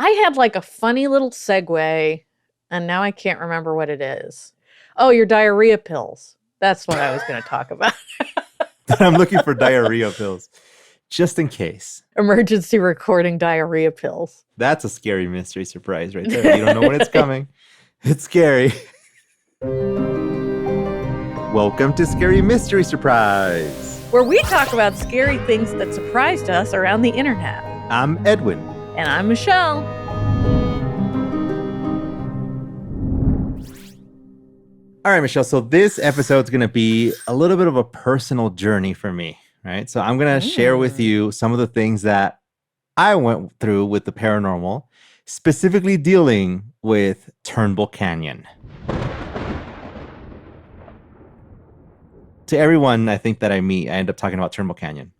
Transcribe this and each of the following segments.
I had like a funny little segue, and now I can't remember what it is. Oh, your diarrhea pills. That's what I was going to talk about. I'm looking for diarrhea pills, just in case. Emergency recording diarrhea pills. That's a scary mystery surprise right there. You don't know when it's coming. It's scary. Welcome to Scary Mystery Surprise, where we talk about scary things that surprised us around the internet. I'm Edwin. And I'm Michelle. All right, Michelle. So this episode is going to be a little bit of a personal journey for me, right? So I'm going to share with you some of the things that I went through with the paranormal, specifically dealing with Turnbull Canyon. To everyone, I think that I meet, I end up talking about Turnbull Canyon.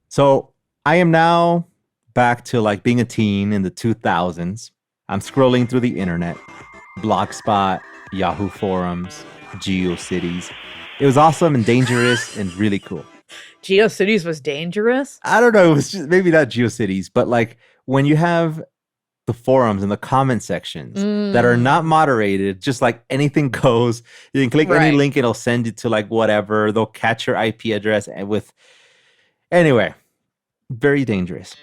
So I am now back to like being a teen in the 2000s. I'm scrolling through the internet, Blogspot, Yahoo forums, GeoCities. It was awesome and dangerous and really cool. GeoCities was dangerous? I don't know. It was just maybe not GeoCities, but like when you have the forums and the comment sections that are not moderated, just like anything goes. You can click any link, it'll send you to like whatever. They'll catch your IP address and anyway, very dangerous.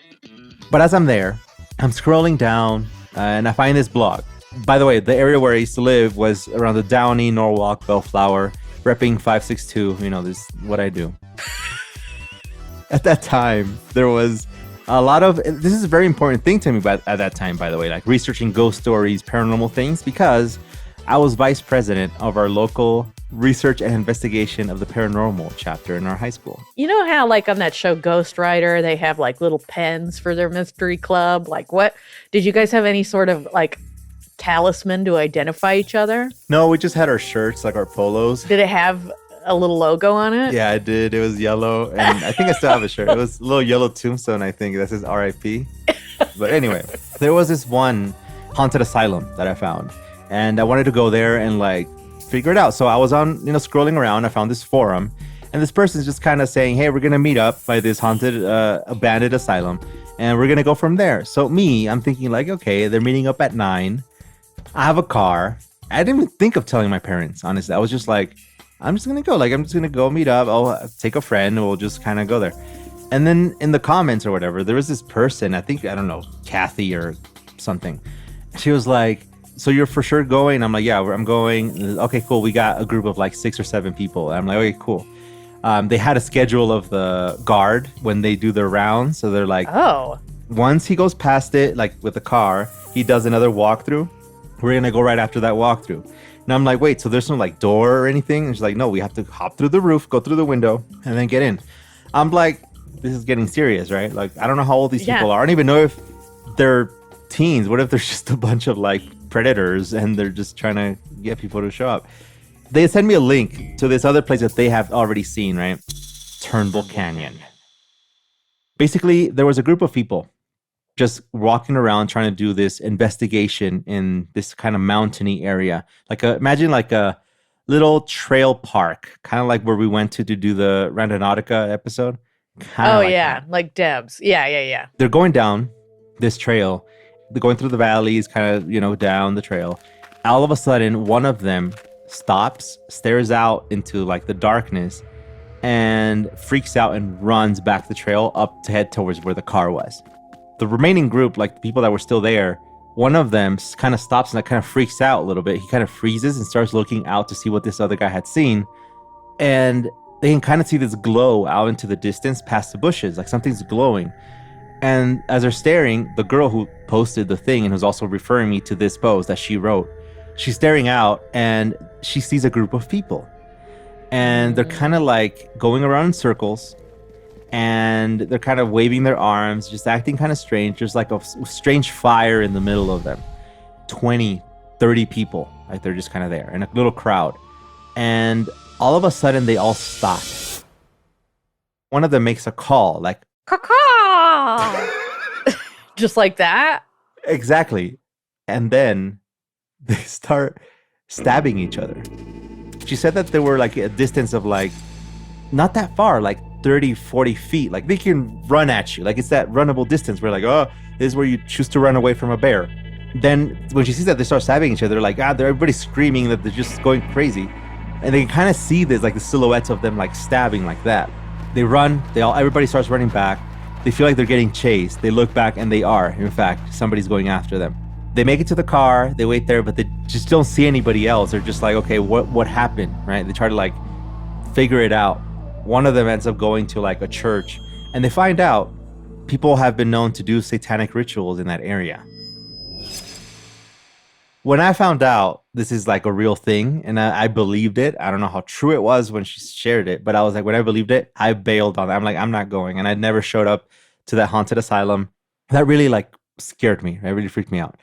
But as I'm there, I'm scrolling down and I find this blog. By the way, the area where I used to live was around the Downey, Norwalk, Bellflower, repping 562. You know, this is what I do. At that time, there was a lot of, this is a very important thing to me at that time, by the way, like researching ghost stories, paranormal things, because I was vice president of our local research and investigation of the paranormal chapter in our high school. You know how like on that show Ghost Rider, they have like little pens for their mystery club? Like what, did you guys have any sort of like talisman to identify each other? No, we just had our shirts, like our polos. Did it have a little logo on it? Yeah, it did. It was yellow. And I think I still have a shirt. It was a little yellow tombstone, I think. That says RIP. But anyway, there was this one haunted asylum that I found. And I wanted to go there and like figure it out. So I was on, scrolling around. I found this forum. And this person's just kind of saying, hey, we're going to meet up by this haunted, abandoned asylum. And we're going to go from there. So I'm thinking like, okay, they're meeting up at 9. I have a car. I didn't even think of telling my parents, honestly. I was just like, I'm just going to go. Like, I'm just going to go meet up. I'll take a friend and we'll just kind of go there. And then in the comments or whatever, there was this person, I don't know, Kathy or something. She was like, so you're for sure going? I'm like, yeah, I'm going. Okay, cool. We got a group of like 6 or 7 people. I'm like, okay, cool. They had a schedule of the guard when they do their rounds. So they're like, oh, once he goes past it, like with the car, he does another walkthrough. We're going to go right after that walkthrough. And I'm like, wait, so there's no like door or anything? And she's like, no, we have to hop through the roof, go through the window, and then get in. I'm like, this is getting serious, right? Like, I don't know how old these people are. I don't even know if they're teens. What if there's just a bunch of like predators and they're just trying to get people to show up? They sent me a link to this other place that they have already seen, right? Turnbull Canyon. Basically, there was a group of people just walking around trying to do this investigation in this kind of mountainy area. Imagine like a little trail park, kind of like where we went to do the Randonautica episode. Like Debs. Yeah. They're going down this trail. They're going through the valleys, kind of, down the trail. All of a sudden, one of them stops, stares out into like the darkness, and freaks out and runs back the trail up to head towards where the car was. The remaining group, like the people that were still there, one of them kind of stops and like kind of freaks out a little bit. He kind of freezes and starts looking out to see what this other guy had seen. And they can kind of see this glow out into the distance past the bushes, like something's glowing. And as they're staring, the girl who posted the thing and who's also referring me to this post that she wrote, she's staring out and she sees a group of people. And they're kind of like going around in circles. And they're kind of waving their arms, just acting kind of strange. There's like a strange fire in the middle of them. 20, 30 people. Like they're just kind of there in a little crowd. And all of a sudden, they all stop. One of them makes a call, like, caw. Just like that? Exactly. And then they start stabbing each other. She said that they were like a distance of like, not that far, like 30, 40 feet. Like they can run at you. Like it's that runnable distance where like, oh, this is where you choose to run away from a bear. Then when she sees that, they start stabbing each other. They're like, everybody's screaming that they're just going crazy. And they can kind of see this, like the silhouettes of them like stabbing like that. They run, everybody starts running back. They feel like they're getting chased. They look back and they are. In fact, somebody's going after them. They make it to the car, they wait there, but they just don't see anybody else. They're just like, okay, what happened, right? They try to like figure it out. One of them ends up going to like a church, and they find out people have been known to do satanic rituals in that area. When I found out this is like a real thing, and I believed it, I don't know how true it was when she shared it, but I was like, when I believed it, I bailed on it. I'm like, I'm not going. And I never showed up to that haunted asylum. That really like scared me. It really freaked me out.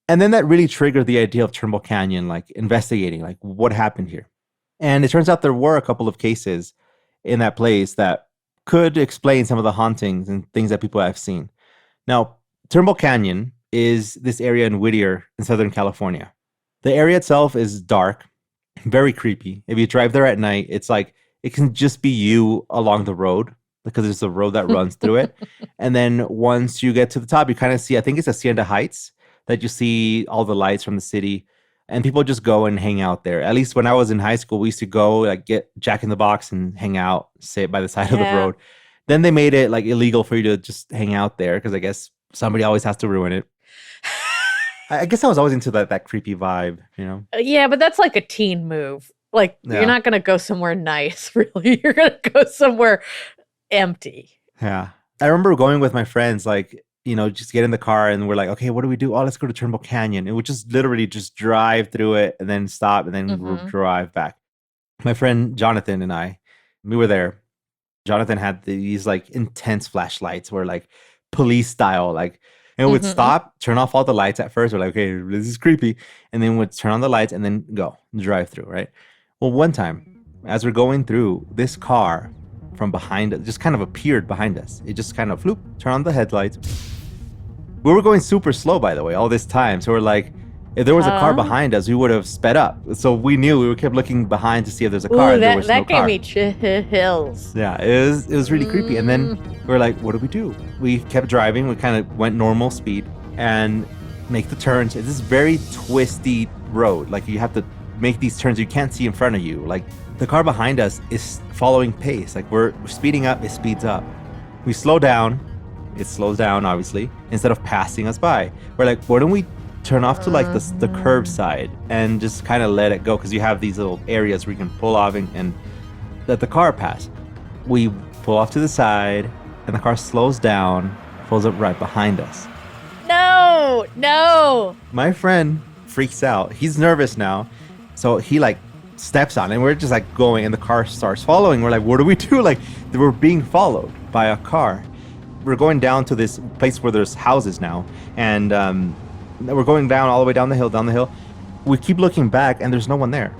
And then that really triggered the idea of Turnbull Canyon, like investigating, like what happened here. And it turns out there were a couple of cases in that place that could explain some of the hauntings and things that people have seen. Now, Turnbull Canyon is this area in Whittier in Southern California. The area itself is dark, very creepy. If you drive there at night, it's like it can just be you along the road because there's a road that runs through it. And then once you get to the top, you kind of see, I think it's Hacienda Heights, that you see all the lights from the city. And people just go and hang out there. At least when I was in high school, we used to go like get Jack in the Box and hang out, sit by the side of the road. Then they made it like illegal for you to just hang out there because I guess somebody always has to ruin it. I guess I was always into that creepy vibe, you know? Yeah, but that's like a teen move. Like, you're not going to go somewhere nice, really. You're going to go somewhere empty. Yeah. I remember going with my friends, like, you know, just get in the car and we're like, okay, what do we do? Oh, let's go to Turnbull Canyon. And we just literally just drive through it and then stop and then drive back. My friend Jonathan and I, we were there. Jonathan had these like intense flashlights where like police style, like, and would stop, turn off all the lights at first. We're like, okay, this is creepy. And then would turn on the lights and then go drive through, right? Well, one time, as we're going through, this car from behind us just kind of appeared behind us. It just kind of turned on the headlights. We were going super slow, by the way, all this time. So we're like, if there was a car behind us, we would have sped up. So we knew, we kept looking behind to see if there's a car. And there was no car. That gave me chills. Yeah, it was really creepy. And then we were like, what do we do? We kept driving. We kind of went normal speed and make the turns. It's this very twisty road. Like you have to make these turns you can't see in front of you. Like the car behind us is following pace. Like we're speeding up, it speeds up. We slow down, it slows down, obviously, instead of passing us by. We're like, why don't we turn off to like the curb side and just kind of let it go? Because you have these little areas where you can pull off and let the car pass. We pull off to the side and the car slows down, pulls up right behind us. No. My friend freaks out. He's nervous now. So he like steps on it and we're just like going and the car starts following. We're like, what do we do? Like we're being followed by a car. We're going down to this place where there's houses now. And we're going down all the way down the hill. We keep looking back and there's no one there.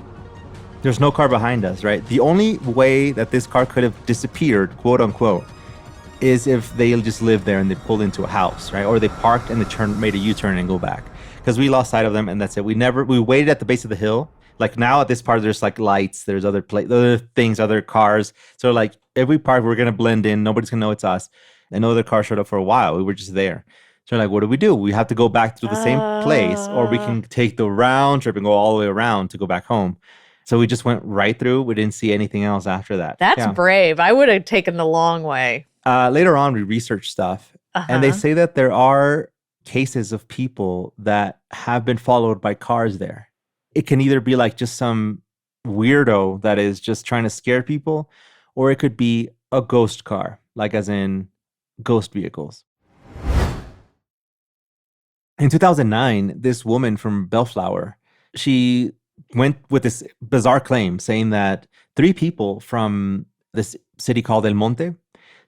There's no car behind us, right? The only way that this car could have disappeared, quote unquote, is if they just lived there and they pulled into a house, right? Or they parked and they made a U-turn and go back. Because we lost sight of them and that's it. We waited at the base of the hill. Like now at this part, there's like lights, there's other things, other cars. So like every part, we're going to blend in. Nobody's going to know it's us. And no other car showed up for a while. We were just there. So like, what do? We have to go back to the same place, or we can take the round trip and go all the way around to go back home. So we just went right through. We didn't see anything else after that. That's brave. I would have taken the long way. Later on, we researched stuff, and they say that there are cases of people that have been followed by cars there. It can either be like just some weirdo that is just trying to scare people, or it could be a ghost car, like as in ghost vehicles. In 2009, this woman from Bellflower, she went with this bizarre claim saying that 3 people from this city called El Monte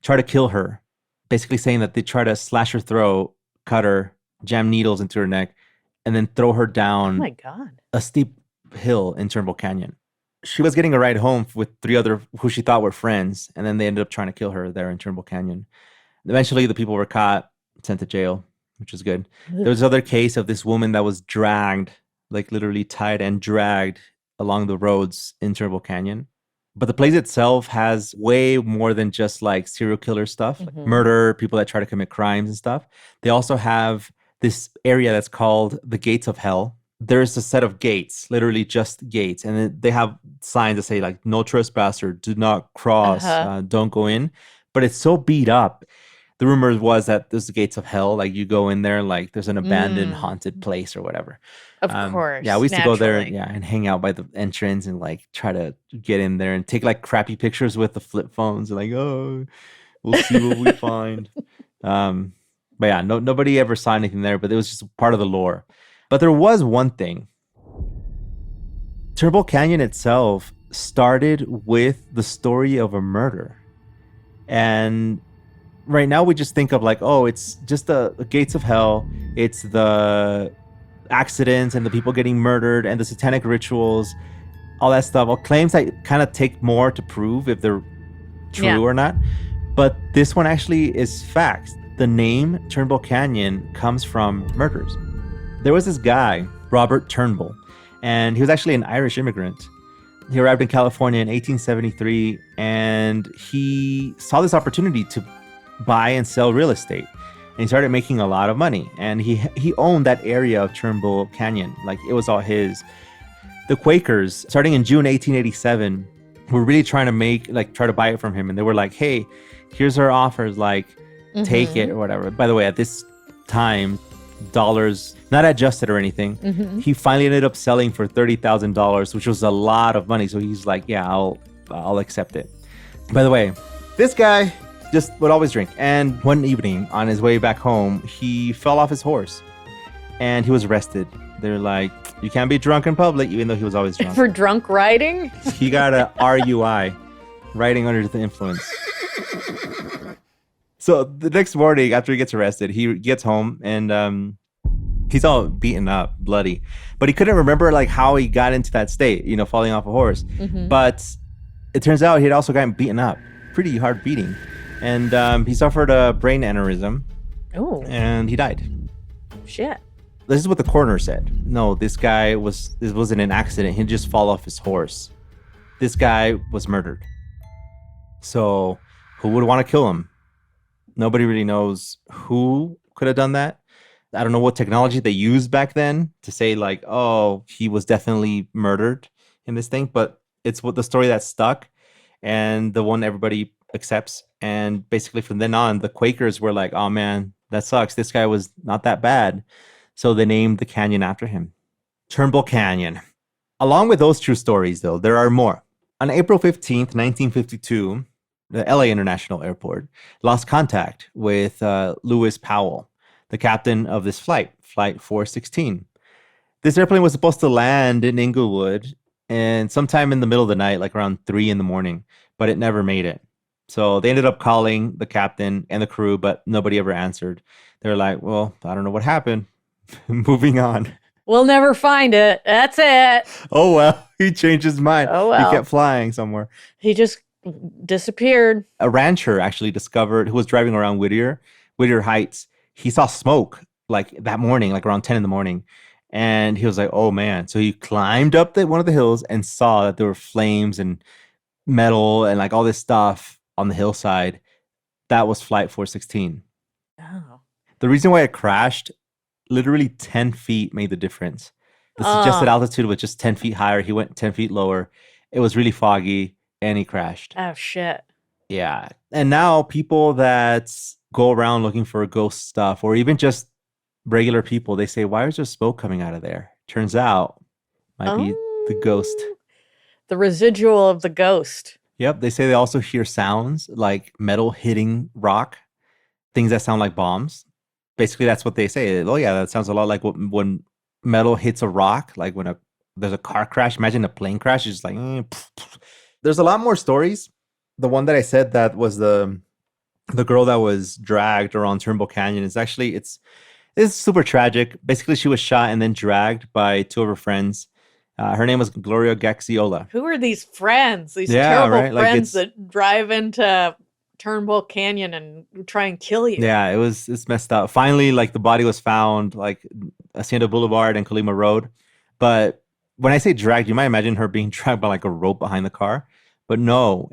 tried to kill her, basically saying that they tried to slash her throat, cut her, jam needles into her neck, and then throw her down a steep hill in Turnbull Canyon. She was getting a ride home with 3 other who she thought were friends, and then they ended up trying to kill her there in Turnbull Canyon. Eventually, the people were caught, sent to jail, which was good. There was another case of this woman that was dragged, like literally tied and dragged along the roads in Turnbull Canyon. But the place itself has way more than just like serial killer stuff, like murder, people that try to commit crimes and stuff. They also have this area that's called the Gates of Hell. There's a set of gates, literally just gates. And they have signs that say like, no trespasser, do not cross, don't go in. But it's so beat up. The rumor was that there's the Gates of Hell. Like you go in there, like there's an abandoned haunted place or whatever. Of course. Yeah, we used to go there naturally. and hang out by the entrance and like try to get in there and take like crappy pictures with the flip phones and like, oh, we'll see what we find. But yeah, nobody ever saw anything there, but it was just part of the lore. But there was one thing. Turnbull Canyon itself started with the story of a murder. And right now we just think of like, oh, it's just the Gates of Hell. It's the accidents and the people getting murdered and the satanic rituals, all that stuff. All claims that kind of take more to prove if they're true or not. But this one actually is facts. The name Turnbull Canyon comes from murders. There was this guy, Robert Turnbull, and he was actually an Irish immigrant. He arrived in California in 1873, and he saw this opportunity to buy and sell real estate. And he started making a lot of money. And he owned that area of Turnbull Canyon. Like, it was all his. The Quakers, starting in June 1887, were really trying to try to buy it from him. And they were like, hey, here's our offers, like, take it or whatever. By the way, at this time, dollars, not adjusted or anything, he finally ended up selling for $30,000, which was a lot of money. So he's like, yeah, I'll accept it. By the way, this guy just would always drink. And one evening on his way back home, he fell off his horse and he was arrested. They're like, you can't be drunk in public, even though he was always drunk. For drunk riding? He got a RUI, riding under the influence. So the next morning after he gets arrested, he gets home and he's all beaten up, bloody. But he couldn't remember like how he got into that state, falling off a horse. But it turns out he had also gotten beaten up, pretty hard beating. And he suffered a brain aneurysm. Oh. And he died. Shit. This is what the coroner said. No, this wasn't an accident. He just fall off his horse. This guy was murdered. So who would want to kill him? Nobody really knows who could have done that. I don't know what technology they used back then to say like, oh, he was definitely murdered in this thing. But it's what the story that stuck and the one everybody accepts. And basically from then on, the Quakers were like, oh man, that sucks. This guy was not that bad. So they named the canyon after him. Turnbull Canyon. Along with those true stories, though, there are more. On April 15th, 1952, the LA International Airport lost contact with Lewis Powell, the captain of this flight, Flight 416. This airplane was supposed to land in Inglewood and sometime in the middle of the night, like around 3 a.m, but it never made it. So they ended up calling the captain and the crew, but nobody ever answered. They're like, well, I don't know what happened. Moving on. We'll never find it. That's it. Oh, well, he changed his mind. Oh, well. He kept flying somewhere. He just disappeared. A rancher actually discovered, who was driving around Whittier Heights, he saw smoke like that morning, like around 10 a.m. And he was like, oh man. So he climbed up one of the hills and saw that there were flames and metal and like all this stuff on the hillside. That was Flight 416. Oh. The reason why it crashed, literally 10 feet made the difference. The suggested altitude was just 10 feet higher. He went 10 feet lower. It was really foggy and he crashed. Oh, shit. Yeah. And now people that go around looking for ghost stuff or even just regular people, they say, why is there smoke coming out of there? Turns out might be the ghost. The residual of the ghost. Yep. They say they also hear sounds like metal hitting rock, things that sound like bombs. Basically, that's what they say. Oh, yeah, that sounds a lot like when metal hits a rock, like when there's a car crash. Imagine a plane crash. It's just like, There's a lot more stories. The one that I said that was the girl that was dragged around Turnbull Canyon is actually, it's super tragic. Basically, she was shot and then dragged by 2 of her friends. Her name was Gloria Gaxiola. Who are these friends? These terrible right? friends that drive into Turnbull Canyon and try and kill you. Yeah, it's messed up. Finally, like the body was found like Hacienda Boulevard and Colima Road. But when I say dragged, you might imagine her being dragged by like a rope behind the car. But no,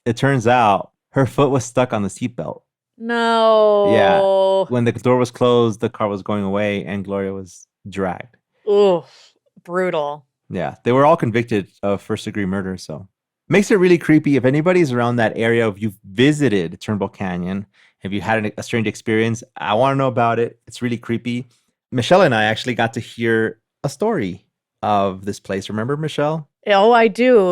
it turns out her foot was stuck on the seatbelt. No. Yeah. When the door was closed, the car was going away and Gloria was dragged. Oof. Brutal. Yeah. They were all convicted of first-degree murder, so makes it really creepy. If anybody's around that area, if you've visited Turnbull Canyon, if you had a strange experience, I want to know about it. It's really creepy. Michelle and I actually got to hear a story of this place. Remember, Michelle? Oh, I do.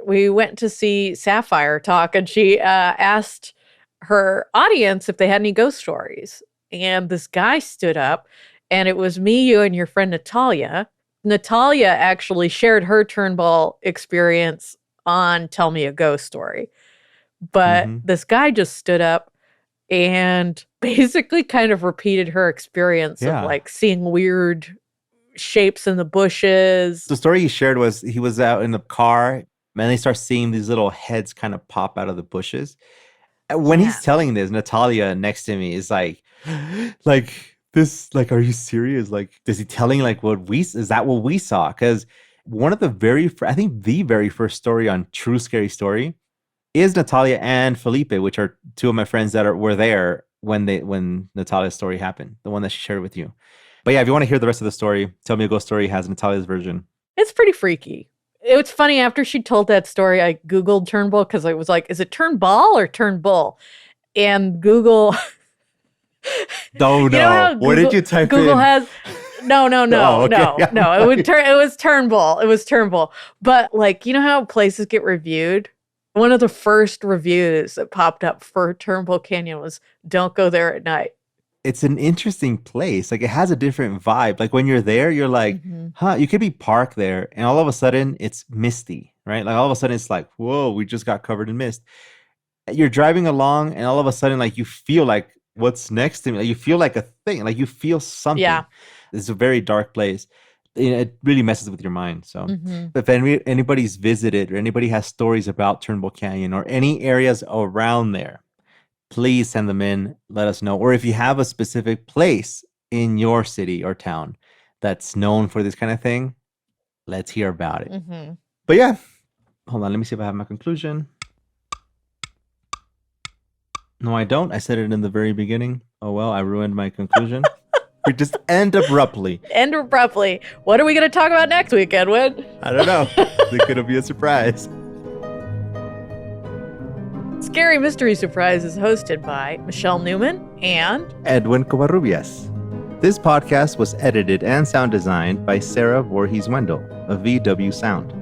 We went to see Sapphire talk, and she asked her audience if they had any ghost stories. And this guy stood up, and it was me, you, and your friend Natalia. Natalia actually shared her Turnbull experience on Tell Me a Ghost Story. But this guy just stood up and basically kind of repeated her experience of like seeing weird shapes in the bushes. The story he shared was he was out in the car and they start seeing these little heads kind of pop out of the bushes. When he's telling this, Natalia next to me is like this, like, are you serious? Like, is he telling like is that what we saw? Because one of the I think the very first story on True Scary Story is Natalia and Felipe, which are two of my friends that were there when Natalia's story happened, the one that she shared with you. But yeah, if you want to hear the rest of the story, Tell Me a Ghost Story has Natalia's version. It's pretty freaky. It's funny, after she told that story, I Googled Turnbull because I was like, is it Turnbull or Turnbull? And Google... No. What did you type Google in? Has... No. Oh, okay. No. It was Turnbull. It was Turnbull. But like, you know how places get reviewed? One of the first reviews that popped up for Turnbull Canyon was, don't go there at night. It's an interesting place. Like, it has a different vibe. Like, when you're there, you're like, you could be parked there and all of a sudden it's misty, right? Like, all of a sudden it's like, whoa, we just got covered in mist. You're driving along and all of a sudden, like, you feel like what's next to me. Like, you feel like a thing, like you feel something. Yeah. It's a very dark place. It really messes with your mind. So if anybody's visited or anybody has stories about Turnbull Canyon or any areas around there, please send them in. Let us know. Or if you have a specific place in your city or town that's known for this kind of thing, let's hear about it. But yeah, hold on. Let me see if I have my conclusion. No, I don't. I said it in the very beginning. Oh, well, I ruined my conclusion. We just end abruptly. What are we going to talk about next week, Edwin? I don't know. It's going to be a surprise. Scary Mystery Surprise is hosted by Michelle Newman and Edwin Covarrubias. This podcast was edited and sound designed by Sarah Vorhees Wendel of VW Sound.